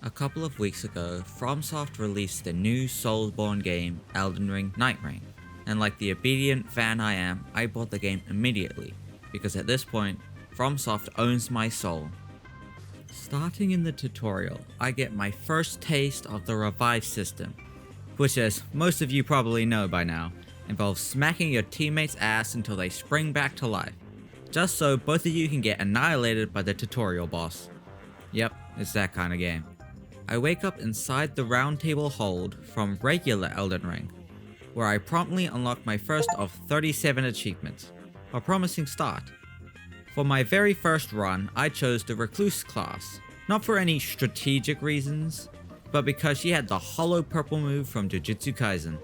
A couple of weeks ago, FromSoft released the new Soulsborne game, Elden Ring Nightreign, and like the obedient fan I am, I bought the game immediately, because at this point, FromSoft owns my soul. Starting in the tutorial, I get my first taste of the revive system, which as most of you probably know by now, involves smacking your teammates' ass until they spring back to life, just so both of you can get annihilated by the tutorial boss. Yep, it's that kind of game. I wake up inside the round table hold from regular Elden Ring, where I promptly unlock my first of 37 achievements, a promising start. For my very first run, I chose the Recluse class, not for any strategic reasons, but because she had the hollow purple move from Jujutsu Kaisen.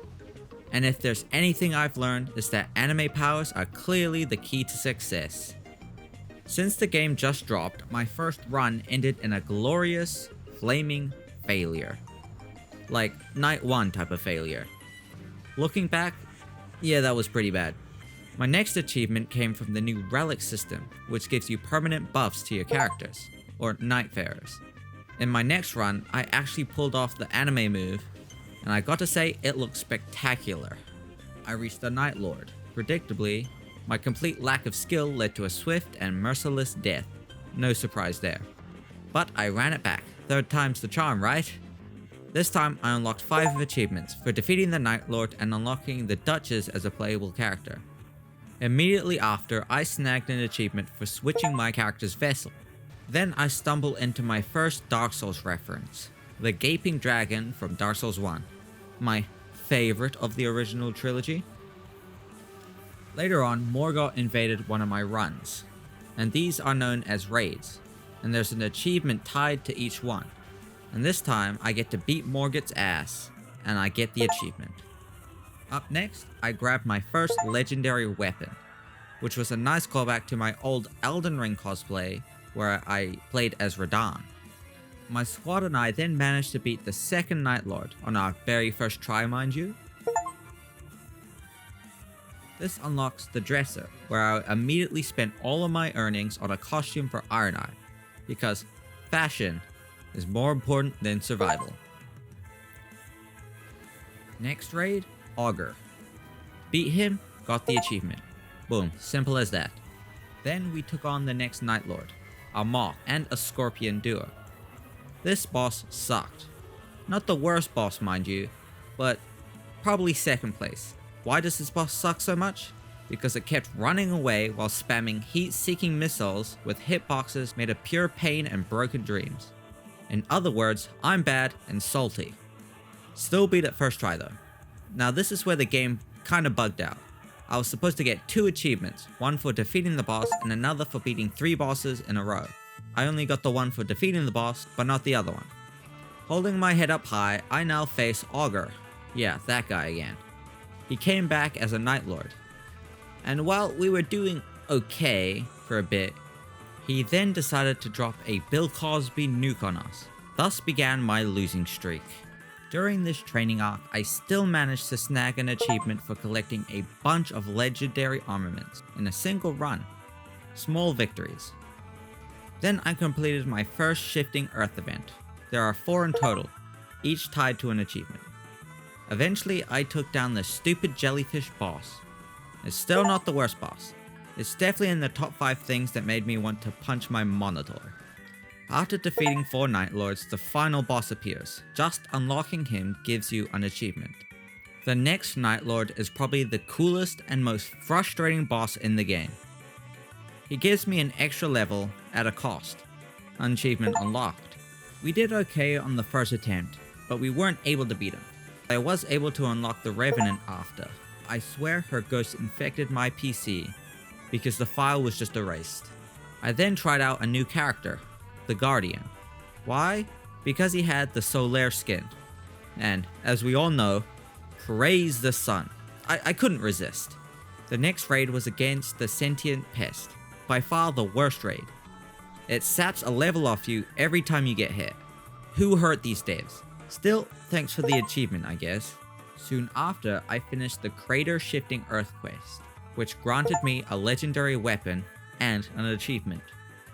And if there's anything I've learned, it's that anime powers are clearly the key to success. Since the game just dropped, my first run ended in a glorious, flaming failure. Like, night 1 type of failure. Looking back, yeah, that was pretty bad. My next achievement came from the new relic system, which gives you permanent buffs to your characters, or Nightfarers. In my next run, I actually pulled off the anime move, and I got to say it looked spectacular. I reached the Night Lord. Predictably, my complete lack of skill led to a swift and merciless death. No surprise there. But I ran it back. Third time's the charm, right? This time I unlocked 5 achievements for defeating the Night Lord and unlocking the Duchess as a playable character. Immediately after, I snagged an achievement for switching my character's vessel. Then I stumble into my first Dark Souls reference, the Gaping Dragon from Dark Souls 1, my favorite of the original trilogy. Later on, Morgoth invaded one of my runs, and these are known as raids, and there's an achievement tied to each one. And this time, I get to beat Morgoth's ass, and I get the achievement. Up next, I grabbed my first legendary weapon, which was a nice callback to my old Elden Ring cosplay, where I played as Radahn. My squad and I then managed to beat the second Night Lord on our very first try, mind you. This unlocks the Dresser, where I immediately spent all of my earnings on a costume for Iron Eye, because fashion is more important than survival. Next raid, Augur. Beat him, got the achievement. Boom, simple as that. Then we took on the next Night Lord, a Moth and a Scorpion duo. This boss sucked. Not the worst boss, mind you, but probably second place. Why does this boss suck so much? Because it kept running away while spamming heat-seeking missiles with hitboxes made of pure pain and broken dreams. In other words, I'm bad and salty. Still beat it first try though. Now this is where the game kinda bugged out. I was supposed to get 2 achievements, one for defeating the boss and another for beating 3 bosses in a row. I only got the one for defeating the boss, but not the other one. Holding my head up high, I now face Augur. Yeah, that guy again. He came back as a Night Lord. And while we were doing okay for a bit, he then decided to drop a Bill Cosby nuke on us. Thus began my losing streak. During this training arc, I still managed to snag an achievement for collecting a bunch of legendary armaments in a single run. Small victories. Then I completed my first Shifting Earth event. There are 4 in total, each tied to an achievement. Eventually, I took down the stupid jellyfish boss. It's still not the worst boss. It's definitely in the top 5 things that made me want to punch my monitor. After defeating 4 Night Lords, the final boss appears. Just unlocking him gives you an achievement. The next Night Lord is probably the coolest and most frustrating boss in the game. He gives me an extra level at a cost. An achievement unlocked. We did okay on the first attempt, but we weren't able to beat him. I was able to unlock the Revenant after. I swear her ghost infected my PC, because the file was just erased. I then tried out a new character, the Guardian. Why? Because he had the Solaire skin. And, as we all know, praise the sun. I couldn't resist. The next raid was against the Sentient Pest, by far the worst raid. It saps a level off you every time you get hit. Who hurt these devs? Still, thanks for the achievement, I guess. Soon after, I finished the Crater Shifting Earth quest, which granted me a legendary weapon and an achievement.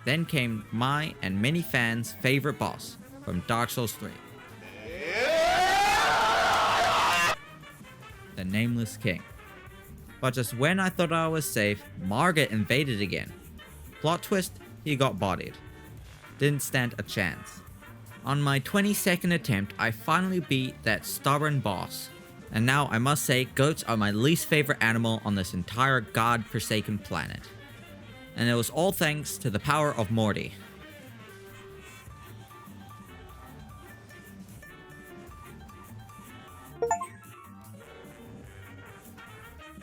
Then came my and many fans' favorite boss, from Dark Souls 3. The Nameless King. But just when I thought I was safe, Margit invaded again. Plot twist, he got bodied. Didn't stand a chance. On my 22nd attempt, I finally beat that stubborn boss. And now I must say, goats are my least favorite animal on this entire god-forsaken planet. And it was all thanks to the power of Morty.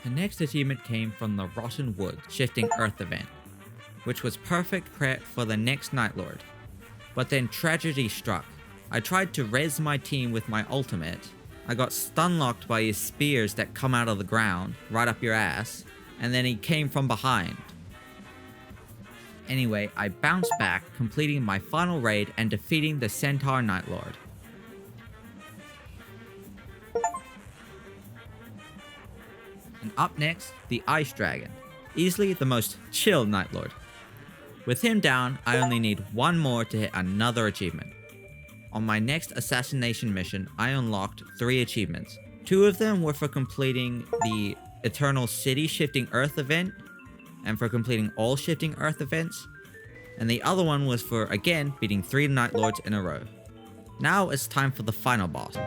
The next achievement came from the Rotten Wood Shifting Earth event, which was perfect prep for the next Nightlord. But then tragedy struck. I tried to res my team with my ultimate. I got stun-locked by his spears that come out of the ground, right up your ass, and then he came from behind. Anyway, I bounced back, completing my final raid and defeating the Centaur Nightlord. And up next, the Ice Dragon, easily the most chill Nightlord. With him down, I only need one more to hit another achievement. On my next assassination mission, I unlocked 3 achievements. 2 of them were for completing the Eternal City Shifting Earth event, and for completing all Shifting Earth events, and the other one was for, again, beating 3 Nightlords in a row. Now it's time for the final boss.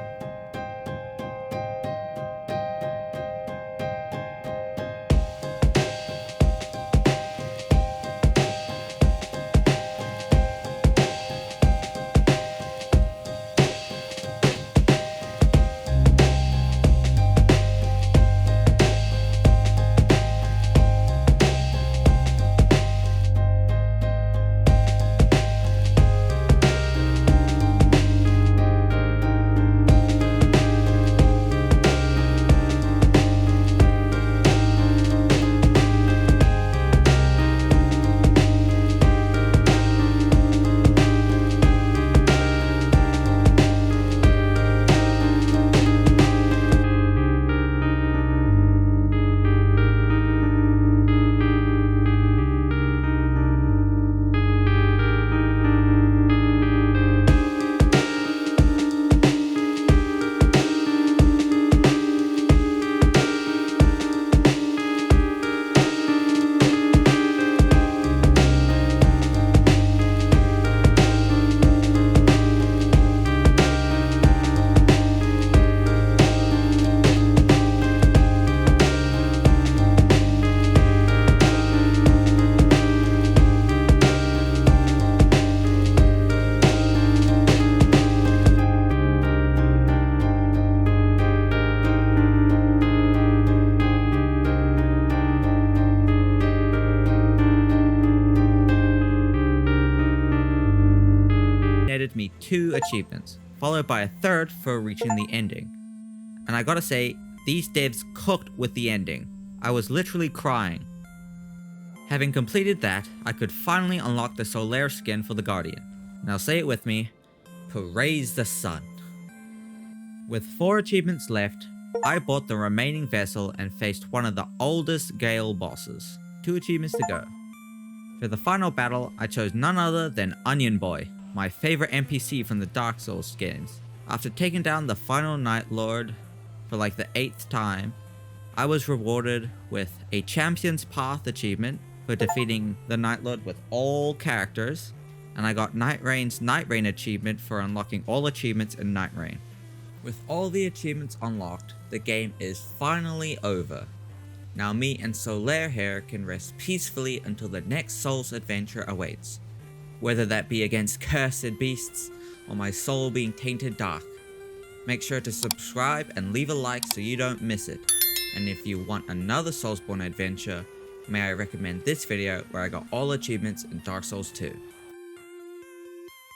Me 2 achievements, followed by a 3rd for reaching the ending. And I gotta say, these devs cooked with the ending. I was literally crying. Having completed that, I could finally unlock the Solaire skin for the Guardian. Now say it with me, praise the sun. With 4 achievements left, I bought the remaining vessel and faced one of the oldest Gale bosses. 2 achievements to go. For the final battle, I chose none other than Onion Boy, my favorite NPC from the Dark Souls games. After taking down the final Nightlord for like the 8th time, I was rewarded with a Champion's Path achievement for defeating the Nightlord with all characters, and I got Nightreign's Nightreign achievement for unlocking all achievements in Nightreign. With all the achievements unlocked, the game is finally over. Now me and Solaire here can rest peacefully until the next Souls adventure awaits. Whether that be against cursed beasts, or my soul being tainted dark. Make sure to subscribe and leave a like so you don't miss it. And if you want another Soulsborne adventure, may I recommend this video where I got all achievements in Dark Souls 2.